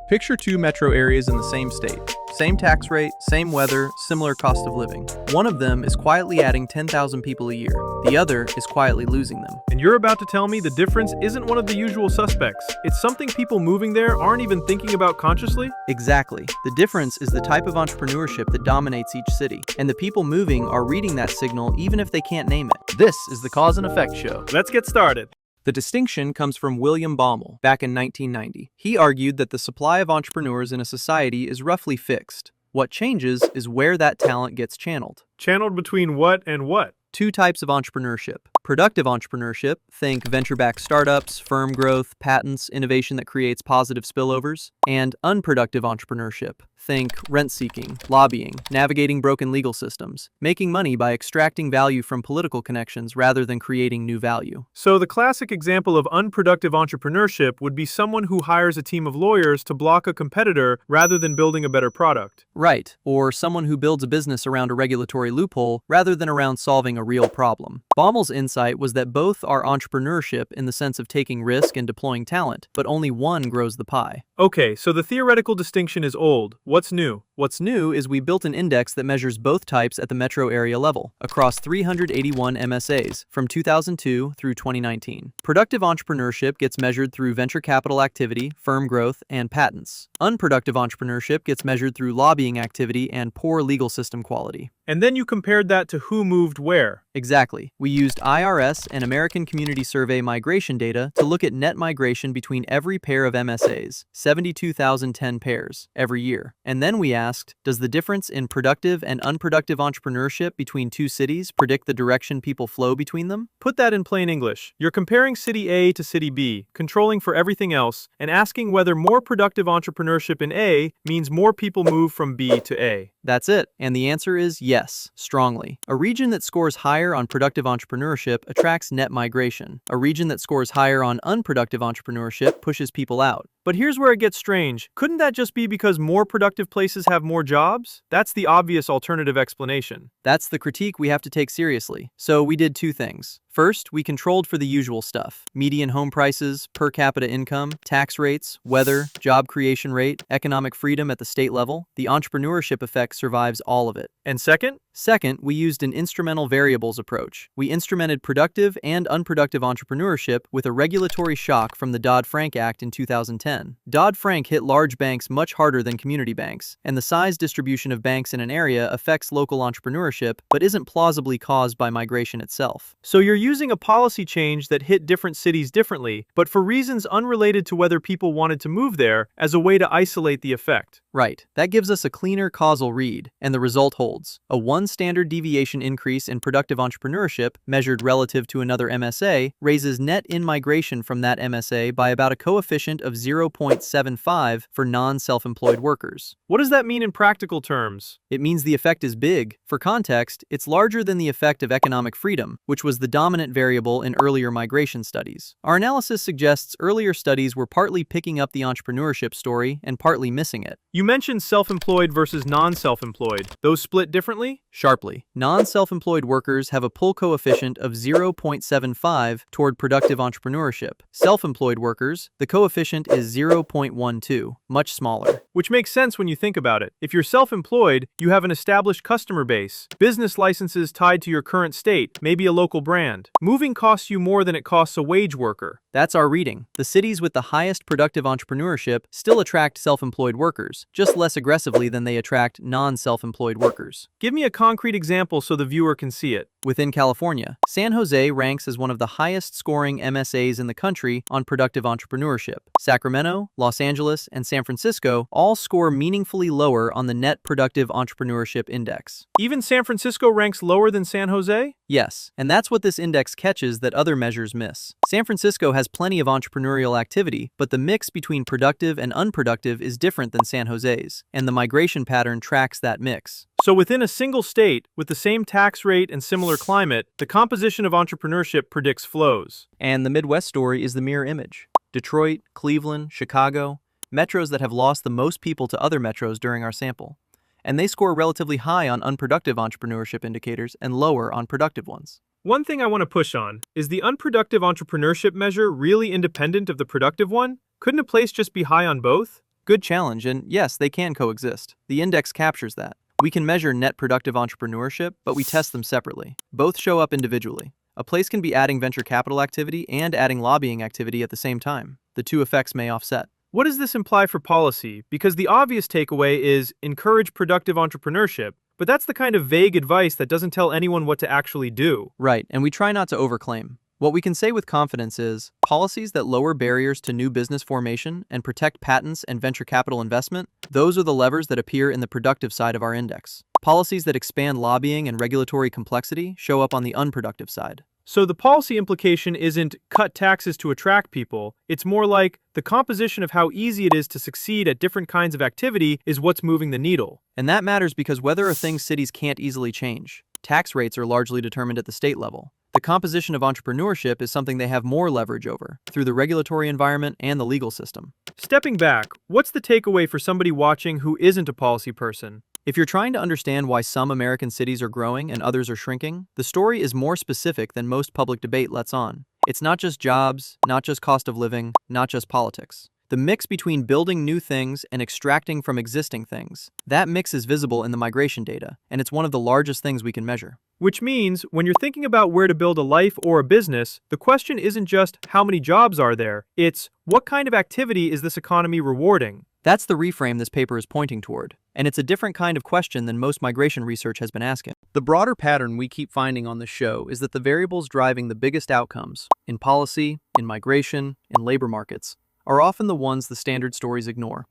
Picture two metro areas in the same state. Same tax rate, same weather, similar cost of living. One of them is quietly adding 10,000 people a year. The other is quietly losing them. And you're about to tell me the difference isn't one of the usual suspects. It's something people moving there aren't even thinking about consciously? Exactly. The difference is the type of entrepreneurship that dominates each city. And the people moving are reading that signal even if they can't name it. This is the Cause and Effect Show. Let's get started. The distinction comes from William Baumol back in 1990. He argued that the supply of entrepreneurs in a society is roughly fixed. What changes is where that talent gets channeled. Channeled between what and what? Two types of entrepreneurship. Productive entrepreneurship, think venture-backed startups, firm growth, patents, innovation that creates positive spillovers. And unproductive entrepreneurship, think rent-seeking, lobbying, navigating broken legal systems, making money by extracting value from political connections rather than creating new value. So the classic example of unproductive entrepreneurship would be someone who hires a team of lawyers to block a competitor rather than building a better product. Right, or someone who builds a business around a regulatory loophole rather than around solving a real problem. Baumol's insight was that both are entrepreneurship in the sense of taking risk and deploying talent, but only one grows the pie. Okay, so the theoretical distinction is old. What's new? What's new is we built an index that measures both types at the metro area level, across 381 MSAs, from 2002 through 2019. Productive entrepreneurship gets measured through venture capital activity, firm growth, and patents. Unproductive entrepreneurship gets measured through lobbying activity and poor legal system quality. And then you compared that to who moved where. Exactly. We used IRS and American Community Survey migration data to look at net migration between every pair of MSAs, 72,010 pairs, every year. And then we asked, does the difference in productive and unproductive entrepreneurship between two cities predict the direction people flow between them? Put that in plain English. You're comparing City A to City B, controlling for everything else, and asking whether more productive entrepreneurship in A means more people move from B to A. That's it. And the answer is yes, strongly. A region that scores higher on productive entrepreneurship attracts net migration. A region that scores higher on unproductive entrepreneurship pushes people out. But here's where it gets strange. Couldn't that just be because more productive places have more jobs? That's the obvious alternative explanation. That's the critique we have to take seriously. So we did two things. First, we controlled for the usual stuff: median home prices, per capita income, tax rates, weather, job creation rate, economic freedom at the state level. The entrepreneurship effect survives all of it. And second? Second, we used an instrumental variables approach. We instrumented productive and unproductive entrepreneurship with a regulatory shock from the Dodd-Frank Act in 2010. Dodd-Frank hit large banks much harder than community banks, and the size distribution of banks in an area affects local entrepreneurship but isn't plausibly caused by migration itself. So you're using a policy change that hit different cities differently, but for reasons unrelated to whether people wanted to move there, as a way to isolate the effect. Right. That gives us a cleaner causal read, and the result holds. A one standard deviation increase in productive entrepreneurship, measured relative to another MSA, raises net in-migration from that MSA by about a coefficient of 0.75 for non-self-employed workers. What does that mean in practical terms? It means the effect is big. For context, it's larger than the effect of economic freedom, which was the dominant variable in earlier migration studies. Our analysis suggests earlier studies were partly picking up the entrepreneurship story and partly missing it. You mentioned self-employed versus non-self-employed. Those split differently? Sharply. Non-self-employed workers have a pull coefficient of 0.75 toward productive entrepreneurship. Self-employed workers, the coefficient is 0.12, much smaller. Which makes sense when you think about it. If you're self-employed, you have an established customer base, business licenses tied to your current state, maybe a local brand. Moving costs you more than it costs a wage worker. That's our reading. The cities with the highest productive entrepreneurship still attract self-employed workers, just less aggressively than they attract non-self-employed workers. Give me a concrete example so the viewer can see it. Within California, San Jose ranks as one of the highest scoring MSAs in the country on productive entrepreneurship. Sacramento, Los Angeles, and San Francisco all score meaningfully lower on the Net Productive Entrepreneurship Index. Even San Francisco ranks lower than San Jose? Yes, and that's what this index catches that other measures miss. San Francisco has plenty of entrepreneurial activity, but the mix between productive and unproductive is different than San Jose's, and the migration pattern tracks that mix. So within a single state, with the same tax rate and similar climate, the composition of entrepreneurship predicts flows. And the Midwest story is the mirror image. Detroit, Cleveland, Chicago, metros that have lost the most people to other metros during our sample. And they score relatively high on unproductive entrepreneurship indicators and lower on productive ones. One thing I want to push on is the unproductive entrepreneurship measure really independent of the productive one? Couldn't a place just be high on both? Good challenge, and yes, they can coexist. The index captures that. We can measure net productive entrepreneurship, but we test them separately. Both show up individually. A place can be adding venture capital activity and adding lobbying activity at the same time. The two effects may offset. What does this imply for policy? Because the obvious takeaway is encourage productive entrepreneurship, but that's the kind of vague advice that doesn't tell anyone what to actually do. Right, and we try not to overclaim. What we can say with confidence is, policies that lower barriers to new business formation and protect patents and venture capital investment, those are the levers that appear in the productive side of our index. Policies that expand lobbying and regulatory complexity show up on the unproductive side. So the policy implication isn't cut taxes to attract people, it's more like the composition of how easy it is to succeed at different kinds of activity is what's moving the needle. And that matters because whether are things cities can't easily change. Tax rates are largely determined at the state level. The composition of entrepreneurship is something they have more leverage over, through the regulatory environment and the legal system. Stepping back, what's the takeaway for somebody watching who isn't a policy person? If you're trying to understand why some American cities are growing and others are shrinking, the story is more specific than most public debate lets on. It's not just jobs, not just cost of living, not just politics. The mix between building new things and extracting from existing things. That mix is visible in the migration data, and it's one of the largest things we can measure. Which means, when you're thinking about where to build a life or a business, the question isn't just how many jobs are there, it's what kind of activity is this economy rewarding? That's the reframe this paper is pointing toward, and it's a different kind of question than most migration research has been asking. The broader pattern we keep finding on the show is that the variables driving the biggest outcomes, in policy, in migration, in labor markets, are often the ones the standard stories ignore.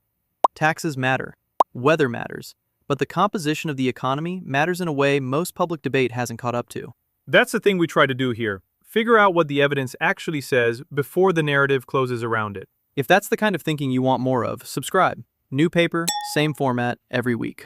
Taxes matter, weather matters, but the composition of the economy matters in a way most public debate hasn't caught up to. That's the thing we try to do here. Figure out what the evidence actually says before the narrative closes around it. If that's the kind of thinking you want more of, subscribe. New paper, same format, every week.